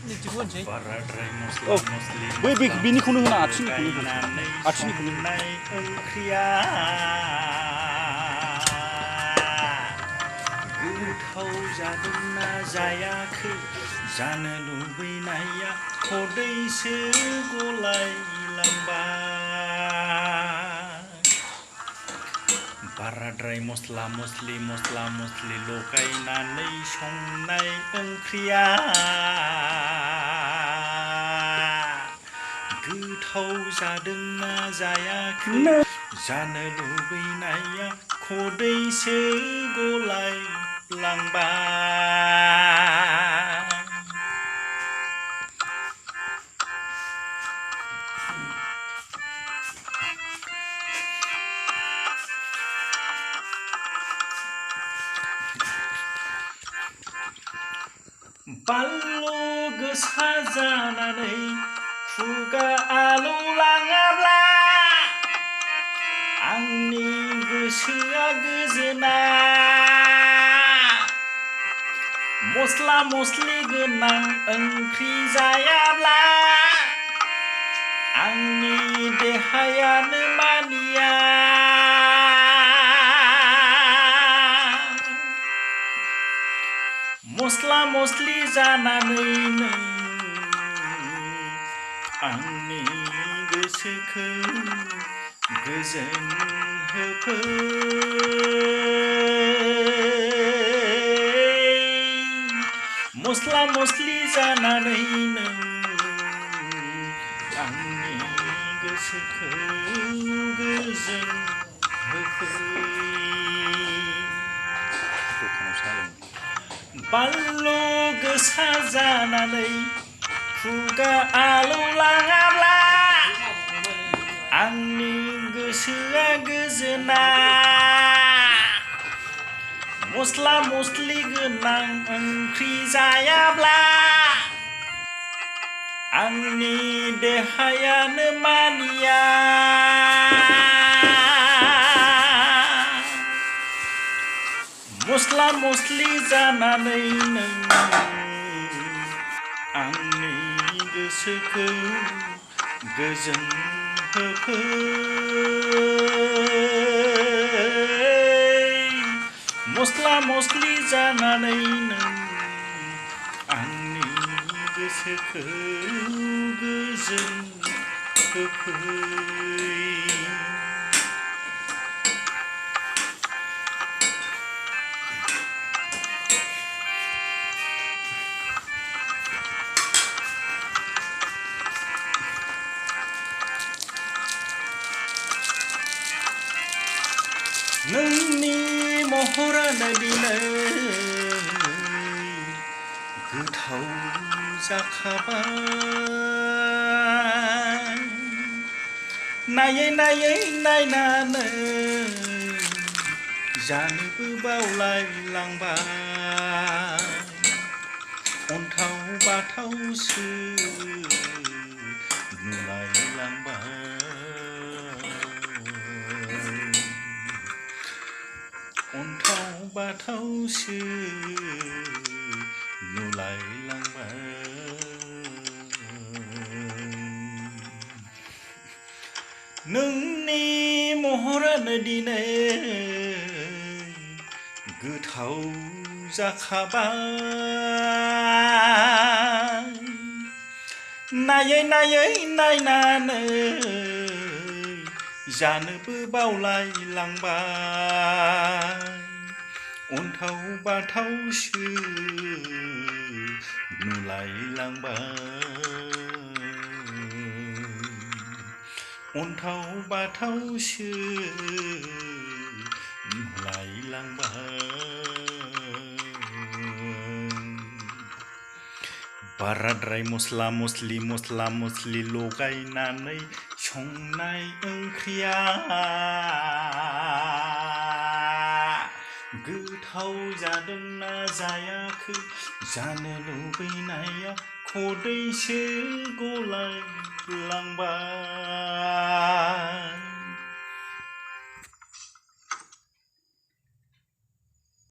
बाराद्राय औ मस्ला मस्लि बै बिनिखौनो होना लगायनानै संनाय ओंख्रिया गोथाव जादोंना जायाखै जानो लुबैनाया खदैसो गलायलांबाय बाराद्राय मस्ला मस्लि लगायनानै संनाय ओंख्रिया गोथाव जादोंना जायाखै जानो लुबैनाया खदैसो गलायलांबाय बानलु गोसा जानानै खुगा आलौलाङाब्ला आंनि गोसोआ गोजोना मस्ला मस्लि गोनां ओंख्रि जायाब्ला आंनि देहायानो मानिया मस्ला मस्लि जानानैनो आंनि गोसोखौ गोजोन होफै मस्ला मस्लि जानानैनो आंनि गोसोखौ गोजोन होफै बानलु गोसा जानानै खुगा आलौलाङाब्ला आंनि गोसोआ गोजोना मस्ला मस्लि गोनां ओंख्रि जायाब्ला आंनि देहायानो मानिया मस्ला मस्लि जानानैनो आंनि गोसोखौ गोजोन होफै मस्ला मस्लि जानानैनो आंनि गोसोखौ गोजोन होफै नोंनि महरानो दिनै गोथाव जाखाबाय नायै नायै नायनानै जानोबो बावलायलांबाय अन्थाव बाथावसो नुलायलांबाय अन्थाव बाथावसो नुलायलांबाय नोंनि महरानो दिनै गोथाव जाखाबाय नायै नायै नायनानै जानोबो बावलायलांबाय अन्थाव बाथावसो नुलायलांबाय अन्थाव बाथावसो नुलायलांबाय बाराद्राय मस्ला मस्लि लगायनानै संनाय ओंख्रिया गोथाव जादोंना जायाखै जानो लुबैनाया खदैसो गलायलांबाय